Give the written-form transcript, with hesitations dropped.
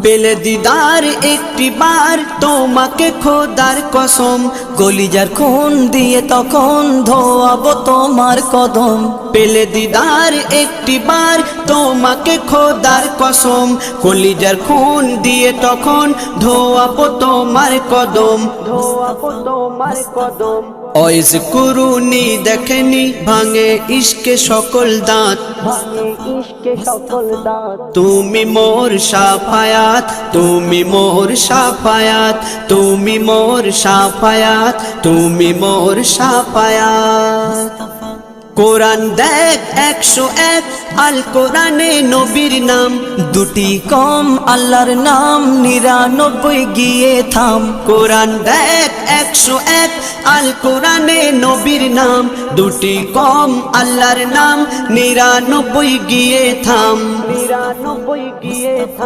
পেলে দিদার একটি বার তোমাকে খোদার কসম, কলিজার খুন দিয়ে তখন ধোয়াবো তোমার কদম। পেলে দিদার একটি বার তোমাকে খোদার কসম, কলিজার খুন দিয়ে তখন ধোয়াবো তোমার কদম, ধোয়াবো তোমার কদম। ওয়াইজ কুরুনি দেখেনি ভাঙে ইশকে সকল দাঁত, ভাঙে ইশকে সকল দাঁত। তুমি মোর শাফায়াত, তুমি মোর শাফায়াত, তুমি মোর শাফায়াত, তুমি মোর শাফায়াত। কোরআন দেখ 101 আল কোরআনে নবীর নাম, দুটি কম আল্লাহর নাম 99 গিয়ে থাম। কোরআন দেখ 101 আল কোরআনে নবীর নাম, দুটি কম আল্লাহর নাম 99 গিয়ে থাম, 99 গিয়ে থাম।